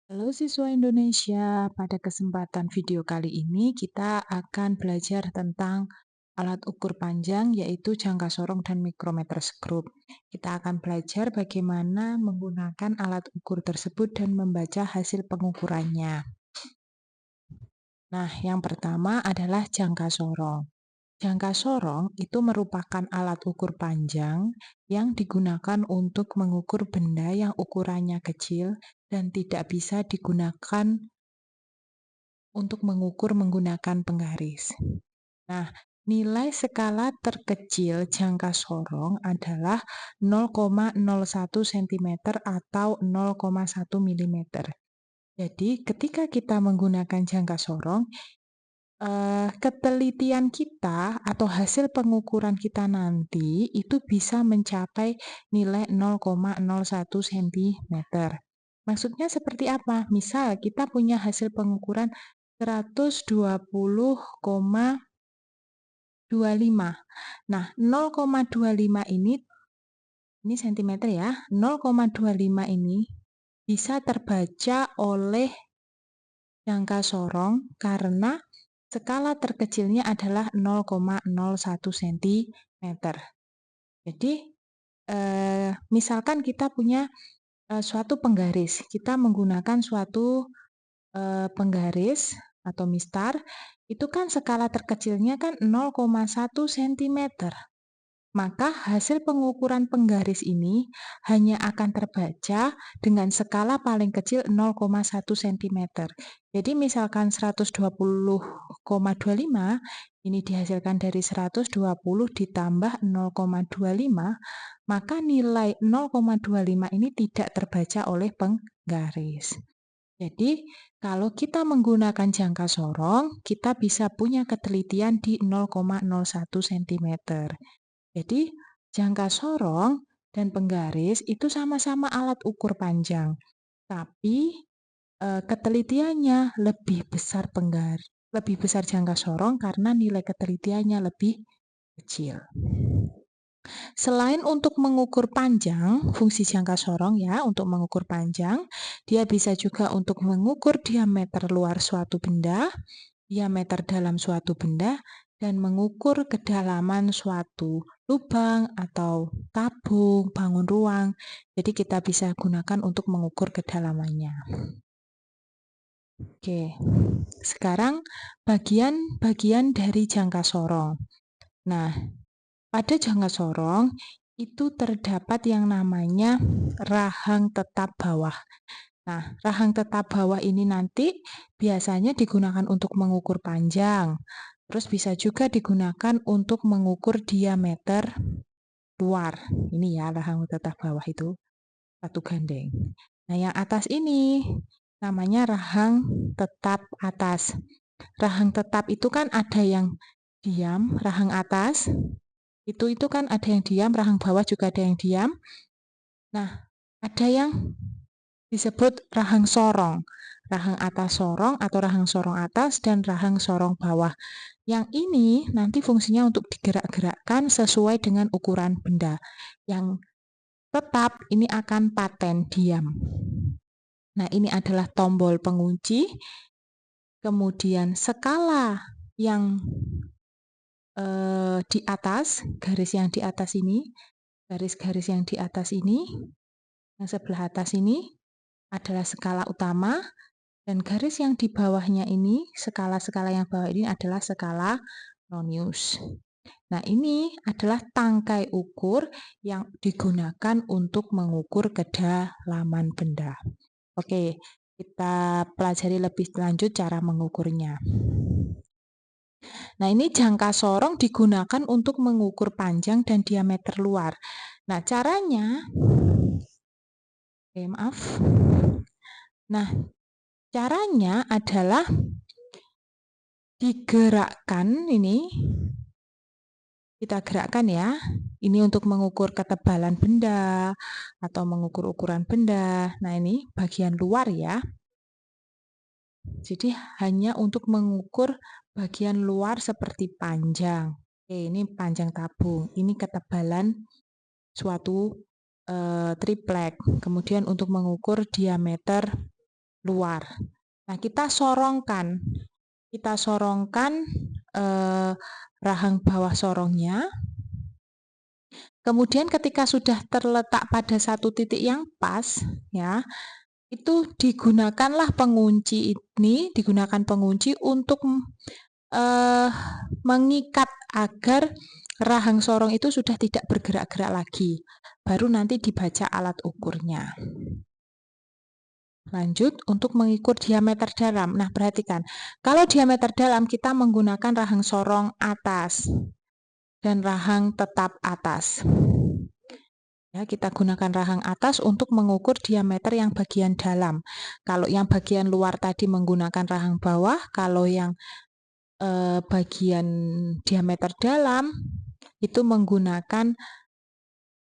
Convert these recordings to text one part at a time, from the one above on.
Halo siswa Indonesia, pada kesempatan video kali ini kita akan belajar tentang alat ukur panjang yaitu jangka sorong dan mikrometer skrup. Kita akan belajar bagaimana menggunakan alat ukur tersebut dan membaca hasil pengukurannya. Nah, yang pertama adalah jangka sorong. Jangka sorong itu merupakan alat ukur panjang yang digunakan untuk mengukur benda yang ukurannya kecil dan tidak bisa digunakan untuk mengukur menggunakan penggaris. Nah, nilai skala terkecil jangka sorong adalah 0,01 cm atau 0,1 mm. Jadi, ketika kita menggunakan jangka sorong, ketelitian kita atau hasil pengukuran kita nanti itu bisa mencapai nilai 0,01 cm. Maksudnya seperti apa? Misal kita punya hasil pengukuran 120,25. Nah, 0,25 ini sentimeter ya, 0,25 ini bisa terbaca oleh jangka sorong karena skala terkecilnya adalah 0,01 cm. Jadi, misalkan kita punya, suatu penggaris, kita menggunakan suatu penggaris atau mistar, itu kan skala terkecilnya kan 0,1 cm. Maka hasil pengukuran penggaris ini hanya akan terbaca dengan skala paling kecil 0,1 cm. Jadi misalkan 120,25 ini dihasilkan dari 120 ditambah 0,25, maka nilai 0,25 ini tidak terbaca oleh penggaris. Jadi, kalau kita menggunakan jangka sorong, kita bisa punya ketelitian di 0,01 cm. Jadi, jangka sorong dan penggaris itu sama-sama alat ukur panjang, tapi ketelitiannya lebih besar jangka sorong karena nilai ketelitiannya lebih kecil. Selain untuk mengukur panjang, fungsi jangka sorong ya, untuk mengukur panjang, dia bisa juga untuk mengukur diameter luar suatu benda, diameter dalam suatu benda, dan mengukur kedalaman suatu lubang atau tabung, bangun ruang. Jadi kita bisa gunakan untuk mengukur kedalamannya. Oke, sekarang bagian-bagian dari jangka sorong. Nah, pada jangka sorong itu terdapat yang namanya rahang tetap bawah. Nah, rahang tetap bawah ini nanti biasanya digunakan untuk mengukur panjang. Terus bisa juga digunakan untuk mengukur diameter luar. Ini ya rahang tetap bawah itu satu gandeng. Nah, yang atas ini namanya rahang tetap atas. Rahang tetap itu kan ada yang diam, rahang atas. Itu kan ada yang diam, rahang bawah juga ada yang diam. Nah, ada yang disebut rahang sorong. Rahang atas sorong atau rahang sorong atas dan rahang sorong bawah. Yang ini nanti fungsinya untuk digerak-gerakkan sesuai dengan ukuran benda. Yang tetap ini akan paten, diam. Nah, ini adalah tombol pengunci. Kemudian skala yang di atas, garis yang di atas ini, garis-garis yang di atas ini, yang sebelah atas ini adalah skala utama, dan garis yang di bawahnya ini, skala-skala yang bawah ini adalah skala Nonius. Nah, ini adalah tangkai ukur yang digunakan untuk mengukur kedalaman benda. Oke, kita pelajari lebih lanjut cara mengukurnya. Nah, ini jangka sorong digunakan untuk mengukur panjang dan diameter luar. Nah, caranya, maaf. Nah, caranya adalah digerakkan ini, kita gerakkan ya. Ini untuk mengukur ketebalan benda atau mengukur ukuran benda. Nah, ini bagian luar ya. Jadi hanya untuk mengukur bagian luar seperti panjang. Oke, ini panjang tabung. Ini ketebalan suatu triplek. Kemudian untuk mengukur diameter luar. Nah, kita sorongkan rahang bawah sorongnya. Kemudian ketika sudah terletak pada satu titik yang pas, ya, itu digunakan pengunci untuk mengikat agar rahang sorong itu sudah tidak bergerak-gerak lagi. Baru nanti dibaca alat ukurnya. Lanjut untuk mengukur diameter dalam. Nah, perhatikan. Kalau diameter dalam kita menggunakan rahang sorong atas dan rahang tetap atas. Ya, kita gunakan rahang atas untuk mengukur diameter yang bagian dalam. Kalau yang bagian luar tadi menggunakan rahang bawah, kalau yang bagian diameter dalam itu menggunakan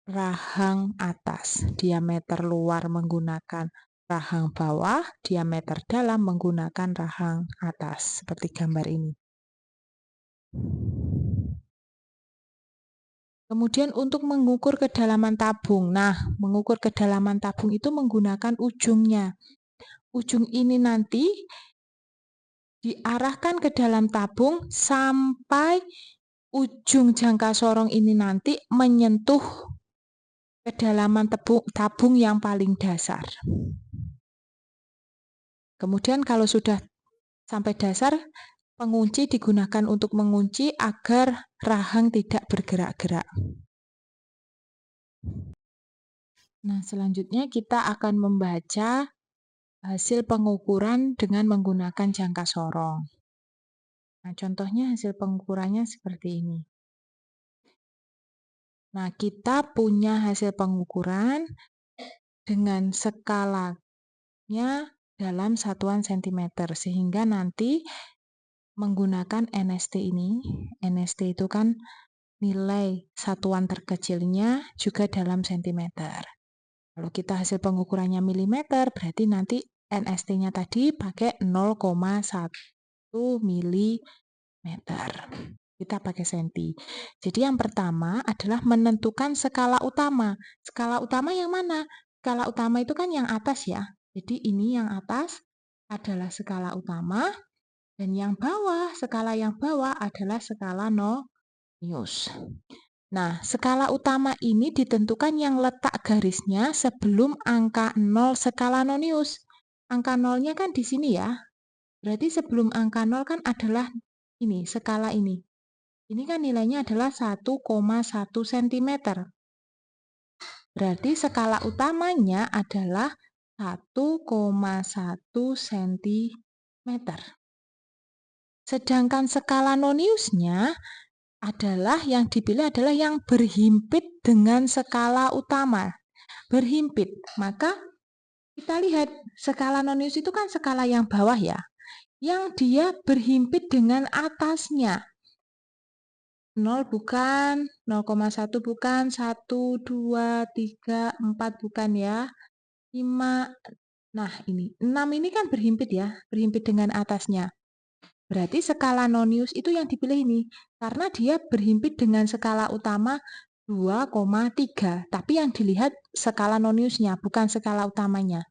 rahang atas. Diameter luar menggunakan rahang bawah, diameter dalam menggunakan rahang atas, seperti gambar ini. Kemudian untuk mengukur kedalaman tabung. Nah, mengukur kedalaman tabung itu menggunakan ujungnya. Ujung ini nanti diarahkan ke dalam tabung sampai ujung jangka sorong ini nanti menyentuh kedalaman tabung yang paling dasar. Kemudian kalau sudah sampai dasar, pengunci digunakan untuk mengunci agar rahang tidak bergerak-gerak. Nah, selanjutnya kita akan membaca hasil pengukuran dengan menggunakan jangka sorong. Nah, contohnya hasil pengukurannya seperti ini. Nah, kita punya hasil pengukuran dengan skalanya dalam satuan sentimeter, sehingga nanti menggunakan NST ini. NST itu kan nilai satuan terkecilnya juga dalam sentimeter. Kalau kita hasil pengukurannya milimeter, berarti nanti NST-nya tadi pakai 0,1 milimeter. Kita pakai senti. Jadi yang pertama adalah menentukan skala utama. Skala utama yang mana? Skala utama itu kan yang atas ya. Jadi ini yang atas adalah skala utama. Dan yang bawah, skala yang bawah adalah skala nonius. Nah, skala utama ini ditentukan yang letak garisnya sebelum angka 0 skala nonius. Angka 0-nya kan di sini ya. Berarti sebelum angka 0 kan adalah ini, skala ini. Ini kan nilainya adalah 1,1 cm. Berarti skala utamanya adalah 1,1 cm. Sedangkan skala noniusnya adalah yang dipilih adalah yang berhimpit dengan skala utama. Berhimpit, maka kita lihat skala nonius itu kan skala yang bawah ya. Yang dia berhimpit dengan atasnya. 0 bukan, 0,1 bukan, 1, 2, 3, 4 bukan ya. 5, nah ini, 6 ini kan berhimpit ya, berhimpit dengan atasnya. Berarti skala nonius itu yang dipilih ini, karena dia berhimpit dengan skala utama 2,3. Tapi yang dilihat skala noniusnya, bukan skala utamanya.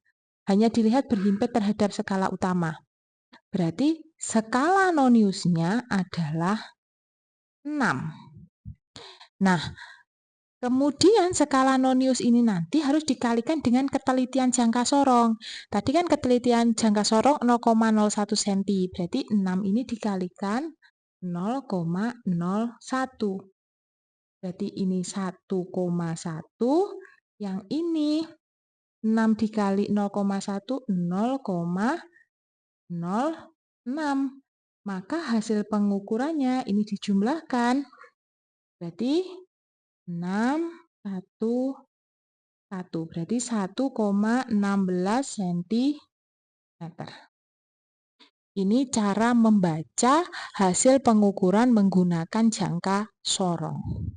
Hanya dilihat berhimpit terhadap skala utama. Berarti skala noniusnya adalah 6. Nah, kemudian skala nonius ini nanti harus dikalikan dengan ketelitian jangka sorong. Tadi kan ketelitian jangka sorong 0,01 cm. Berarti 6 ini dikalikan 0,01. Berarti ini 1,1. Yang ini 6 dikali 0,1, 0,06. Maka hasil pengukurannya ini dijumlahkan. Berarti 6, 1, 1. Berarti 1,16 cm. Ini cara membaca hasil pengukuran menggunakan jangka sorong.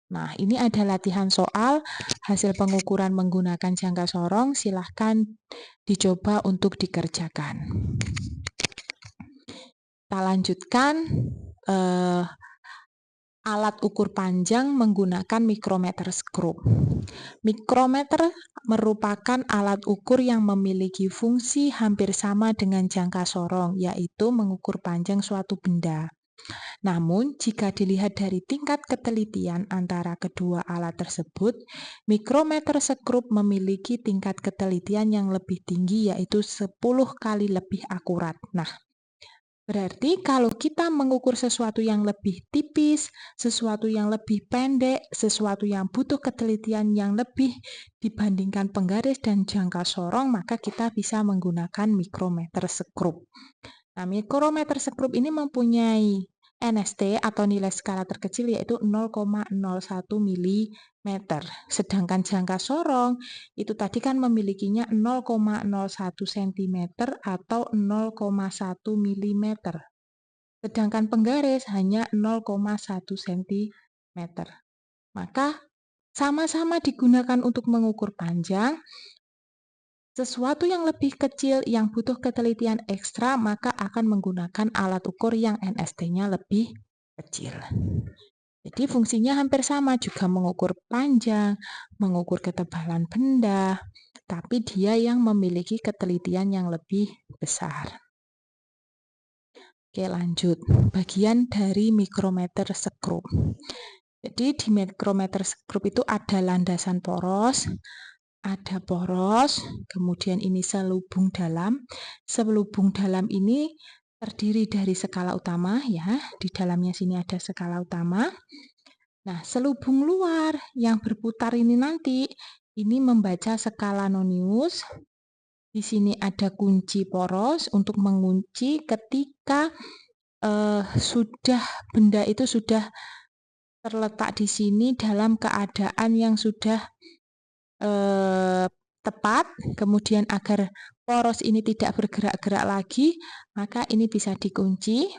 Nah, ini ada latihan soal hasil pengukuran menggunakan jangka sorong. Silahkan dicoba untuk dikerjakan. Kita lanjutkan alat ukur panjang menggunakan mikrometer skrup. Mikrometer merupakan alat ukur yang memiliki fungsi hampir sama dengan jangka sorong, yaitu mengukur panjang suatu benda. Namun, jika dilihat dari tingkat ketelitian antara kedua alat tersebut, mikrometer skrup memiliki tingkat ketelitian yang lebih tinggi, yaitu 10 kali lebih akurat. Nah, berarti kalau kita mengukur sesuatu yang lebih tipis, sesuatu yang lebih pendek, sesuatu yang butuh ketelitian yang lebih dibandingkan penggaris dan jangka sorong, maka kita bisa menggunakan mikrometer skrup. Nah, mikrometer skrup ini mempunyai NST atau nilai skala terkecil yaitu 0,01 mm. Sedangkan jangka sorong itu tadi kan memilikinya 0,01 cm atau 0,1 mm. Sedangkan penggaris hanya 0,1 cm. Maka sama-sama digunakan untuk mengukur panjang. Sesuatu yang lebih kecil yang butuh ketelitian ekstra, maka akan menggunakan alat ukur yang NST-nya lebih kecil. Jadi fungsinya hampir sama, juga mengukur panjang, mengukur ketebalan benda, tapi dia yang memiliki ketelitian yang lebih besar. Oke, lanjut. Bagian dari mikrometer skrup. Jadi di mikrometer skrup itu ada landasan poros, ada poros, kemudian ini selubung dalam. Selubung dalam ini terdiri dari skala utama ya, di dalamnya sini ada skala utama. Nah, selubung luar yang berputar ini nanti, ini membaca skala nonius. Di sini ada kunci poros untuk mengunci ketika benda itu sudah terletak di sini dalam keadaan yang sudah tepat, kemudian agar poros ini tidak bergerak-gerak lagi, maka ini bisa dikunci.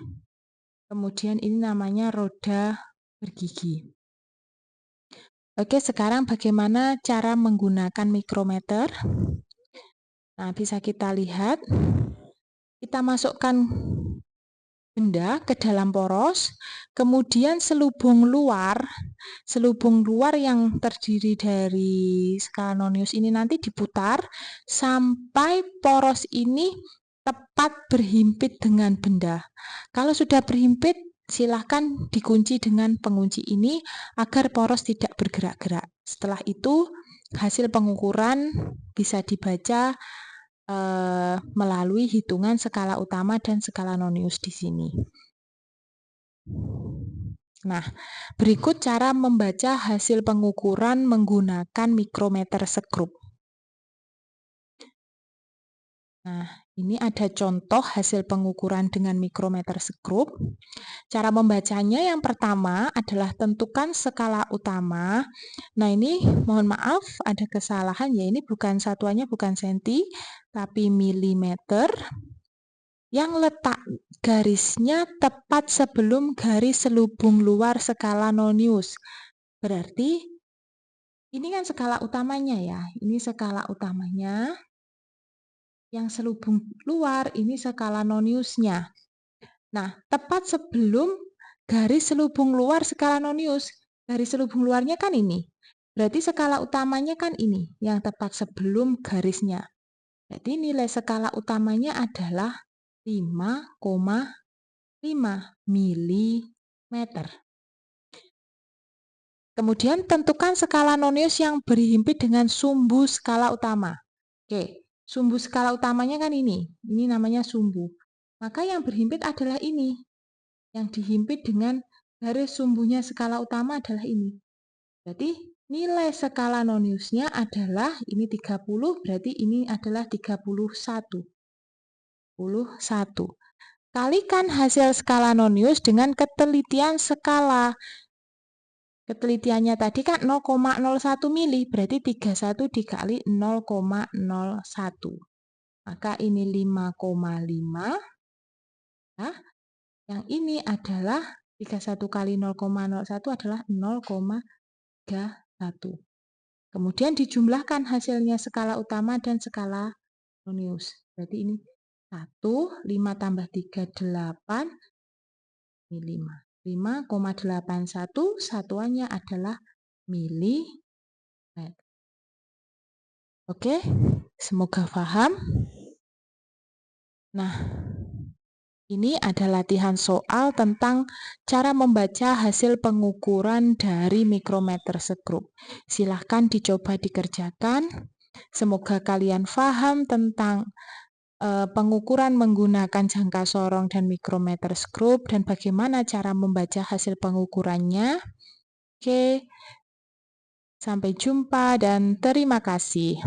Kemudian ini namanya roda bergigi. Oke, sekarang bagaimana cara menggunakan mikrometer? Nah, bisa kita lihat. Kita masukkan benda ke dalam poros, kemudian selubung luar yang terdiri dari skala nonius ini nanti diputar sampai poros ini tepat berhimpit dengan benda. Kalau sudah berhimpit, silahkan dikunci dengan pengunci ini agar poros tidak bergerak-gerak. Setelah itu, hasil pengukuran bisa dibaca melalui hitungan skala utama dan skala nonius di sini. Nah, berikut cara membaca hasil pengukuran menggunakan mikrometer skrup. Nah, ini ada contoh hasil pengukuran dengan mikrometer skrup. Cara membacanya yang pertama adalah tentukan skala utama. Nah, ini mohon maaf ada kesalahan ya, ini satuannya bukan senti, tapi milimeter. Yang letak garisnya tepat sebelum garis selubung luar skala nonius. Berarti ini kan skala utamanya ya, ini skala utamanya. Yang selubung luar ini skala noniusnya. Nah, tepat sebelum garis selubung luar skala nonius, garis selubung luarnya kan ini. Berarti skala utamanya kan ini, yang tepat sebelum garisnya. Jadi nilai skala utamanya adalah 5,5 mm. Kemudian tentukan skala nonius yang berhimpit dengan sumbu skala utama. Oke, sumbu skala utamanya kan ini namanya sumbu. Maka yang berhimpit adalah ini. Yang dihimpit dengan garis sumbunya skala utama adalah ini. Berarti nilai skala noniusnya adalah ini 30, berarti ini adalah 31. Kalikan hasil skala nonius dengan ketelitian skala. Ketelitiannya tadi kan 0,01 mili, berarti 31 dikali 0,01. Maka ini 5,5. Nah, yang ini adalah 31 kali 0,01 adalah 0,31. Kemudian dijumlahkan hasilnya skala utama dan skala nonius. Berarti ini 1, 5 tambah 3, 8, ini 5. 5,81 satuannya adalah milimeter. Oke, semoga paham. Nah, ini ada latihan soal tentang cara membaca hasil pengukuran dari mikrometer sekrup. Silahkan dicoba dikerjakan. Semoga kalian paham tentang pengukuran menggunakan jangka sorong dan mikrometer skrup dan bagaimana cara membaca hasil pengukurannya. Oke, sampai jumpa dan terima kasih.